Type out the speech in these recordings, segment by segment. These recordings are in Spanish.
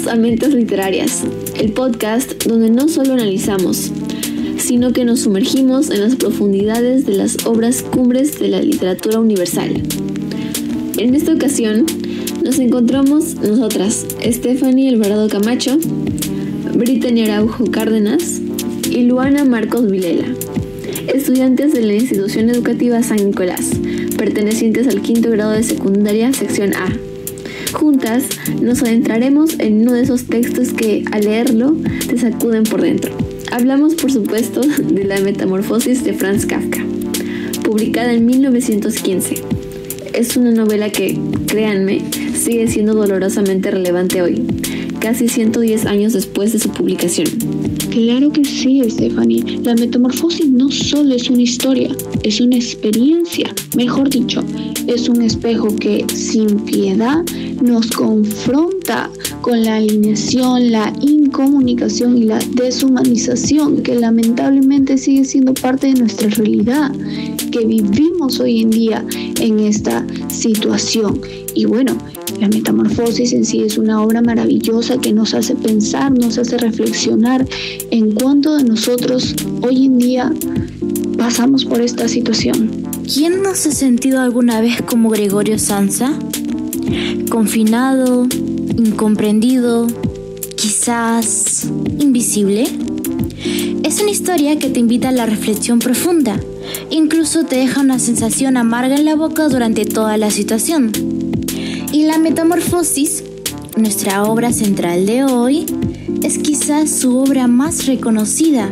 Bienvenidos a Mentes Literarias, el podcast donde no solo analizamos, sino que nos sumergimos en las profundidades de las obras cumbres de la literatura universal. En esta ocasión nos encontramos nosotras, Stephanie Alvarado Camacho, Brittany Araujo Cárdenas y Luana Marcos Vilela, estudiantes de la institución educativa San Nicolás, pertenecientes al 5º grado de secundaria, sección A. Juntas nos adentraremos en uno de esos textos que, al leerlo, te sacuden por dentro. Hablamos, por supuesto, de La Metamorfosis de Franz Kafka, publicada en 1915. Es una novela que, créanme, sigue siendo dolorosamente relevante hoy, casi 110 años después de su publicación. Claro que sí, Stephanie. La Metamorfosis no solo es una historia, es una experiencia. Mejor dicho, es un espejo que, sin piedad, nos confronta con la alineación, la incomunicación y la deshumanización que lamentablemente sigue siendo parte de nuestra realidad, que vivimos hoy en día en esta situación. Y bueno, La Metamorfosis en sí es una obra maravillosa que nos hace pensar, nos hace reflexionar en cuánto de nosotros hoy en día pasamos por esta situación. ¿Quién no se ha sentido alguna vez como Gregorio Samsa? Confinado, incomprendido, quizás invisible. Es una historia que te invita a la reflexión profunda. Incluso te deja una sensación amarga en la boca durante toda la situación. Y La Metamorfosis, nuestra obra central de hoy, es quizás su obra más reconocida,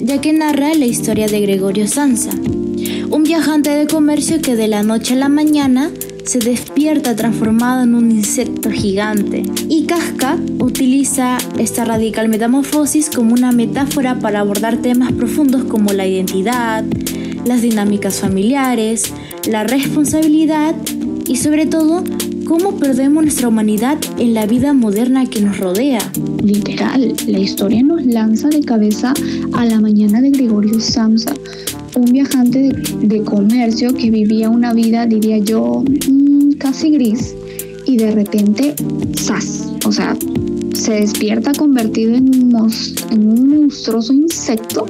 ya que narra la historia de Gregorio Samsa, un viajante de comercio que de la noche a la mañana se despierta transformado en un insecto gigante. Y Kafka utiliza esta radical metamorfosis como una metáfora para abordar temas profundos como la identidad, las dinámicas familiares, la responsabilidad y sobre todo, cómo perdemos nuestra humanidad en la vida moderna que nos rodea. Literal, la historia nos lanza de cabeza a la mañana de Gregorio Samsa, un viajante de comercio que vivía una vida, diría yo, casi gris, y de repente, ¡zas! O sea, se despierta convertido en un monstruoso insecto.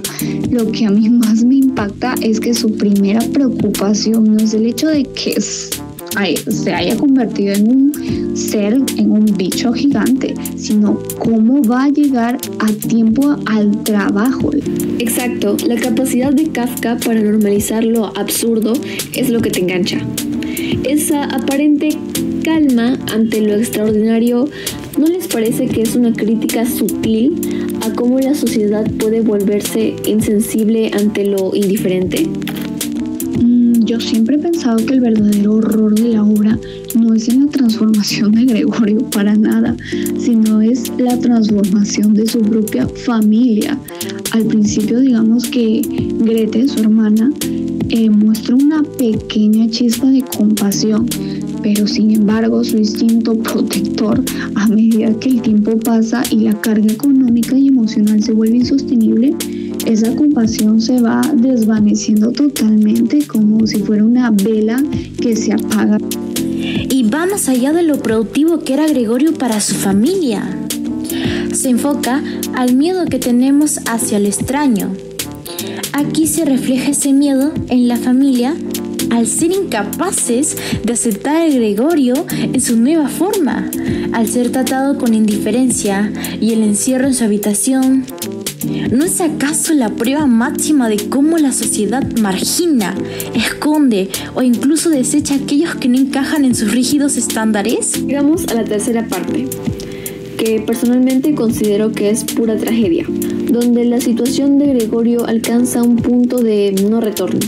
Lo que a mí más me impacta es que su primera preocupación no es el hecho de que se haya convertido en un ser, en un bicho gigante, sino cómo va a llegar a tiempo al trabajo. Exacto, la capacidad de Kafka para normalizar lo absurdo es lo que te engancha. Esa aparente calma ante lo extraordinario, ¿no les parece que es una crítica sutil a cómo la sociedad puede volverse insensible ante lo indiferente? Yo siempre he pensado que el verdadero horror de la obra no es en la transformación de Gregorio para nada, sino es la transformación de su propia familia. Al principio, digamos que Grete, su hermana, muestra una pequeña chispa de compasión, pero sin embargo su instinto protector, a medida que el tiempo pasa y la carga económica y emocional se vuelve insostenible, esa compasión se va desvaneciendo totalmente, como si fuera una vela que se apaga. Y va más allá de lo productivo que era Gregorio para su familia. Se enfoca al miedo que tenemos hacia lo extraño. Aquí se refleja ese miedo en la familia al ser incapaces de aceptar a Gregorio en su nueva forma, al ser tratado con indiferencia y el encierro en su habitación. ¿No es acaso la prueba máxima de cómo la sociedad margina, esconde o incluso desecha a aquellos que no encajan en sus rígidos estándares? Llegamos a la tercera parte, que personalmente considero que es pura tragedia, donde la situación de Gregorio alcanza un punto de no retorno.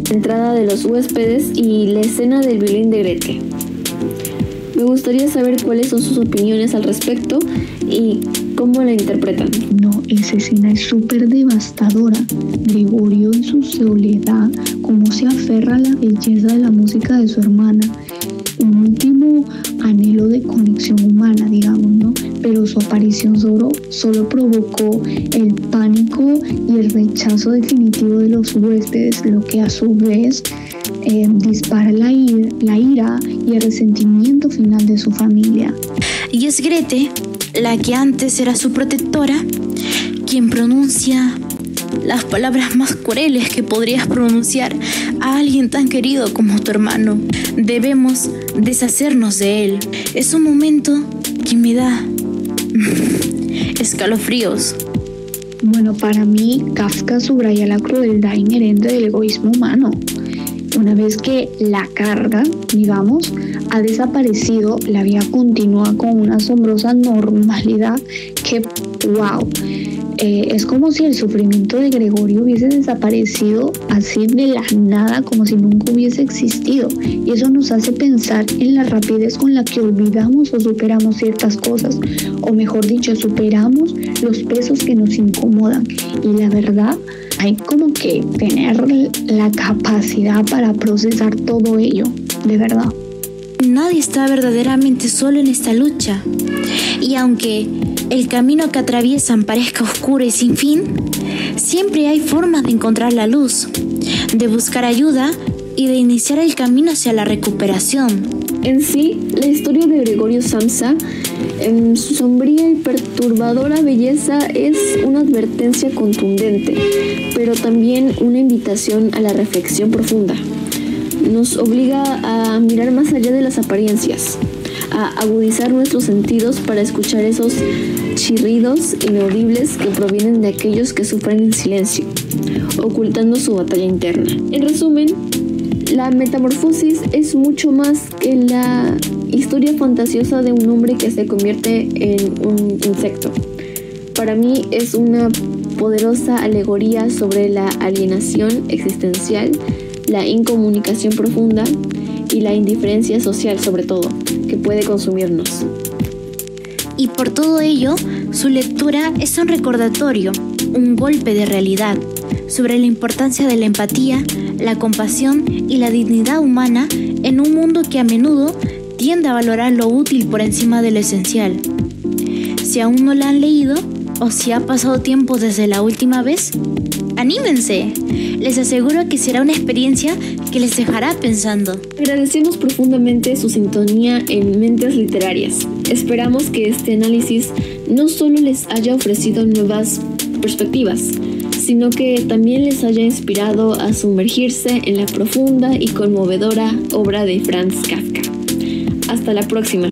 La entrada de los huéspedes y la escena del violín de Grete. Me gustaría saber cuáles son sus opiniones al respecto y cómo la interpretan. No, esa escena es súper devastadora. Gregorio en su soledad, cómo se aferra a la belleza de la música de su hermana. Un último anhelo de conexión humana, digamos, ¿no? Pero su aparición solo provocó el pánico y el rechazo definitivo de los huéspedes, lo que a su vez dispara la ira y el resentimiento final de su familia. Y es Grete la que antes era su protectora, quien pronuncia las palabras más crueles que podrías pronunciar a alguien tan querido como tu hermano. Debemos deshacernos de él. Es un momento que me da escalofríos. Bueno, para mí, Kafka subraya la crueldad inherente del egoísmo humano. Una vez que la carga, digamos, ha desaparecido, la vida continúa con una asombrosa normalidad que, wow, es como si el sufrimiento de Gregorio hubiese desaparecido así de la nada, como si nunca hubiese existido. Y eso nos hace pensar en la rapidez con la que olvidamos o superamos ciertas cosas, o mejor dicho, superamos los pesos que nos incomodan. Y la verdad, hay como que tener la capacidad para procesar todo ello, de verdad. Nadie está verdaderamente solo en esta lucha. Y aunque el camino que atraviesan parezca oscuro y sin fin, siempre hay formas de encontrar la luz, de buscar ayuda y de iniciar el camino hacia la recuperación. En sí, la historia de Gregorio Samsa, en su sombría y perturbadora belleza, es una advertencia contundente, pero también una invitación a la reflexión profunda. Nos obliga a mirar más allá de las apariencias, a agudizar nuestros sentidos para escuchar esos chirridos inaudibles que provienen de aquellos que sufren en silencio, ocultando su batalla interna. En resumen, la Metamorfosis es mucho más que la historia fantasiosa de un hombre que se convierte en un insecto. Para mí es una poderosa alegoría sobre la alienación existencial, la incomunicación profunda y la indiferencia social, sobre todo, que puede consumirnos. Y por todo ello, su lectura es un recordatorio, un golpe de realidad sobre la importancia de la empatía, la compasión y la dignidad humana en un mundo que a menudo tiende a valorar lo útil por encima de lo esencial. Si aún no la han leído o si ha pasado tiempo desde la última vez, ¡anímense! Les aseguro que será una experiencia que les dejará pensando. Agradecemos profundamente su sintonía en Mentes Literarias. Esperamos que este análisis no solo les haya ofrecido nuevas perspectivas, sino que también les haya inspirado a sumergirse en la profunda y conmovedora obra de Franz Kafka. Hasta la próxima.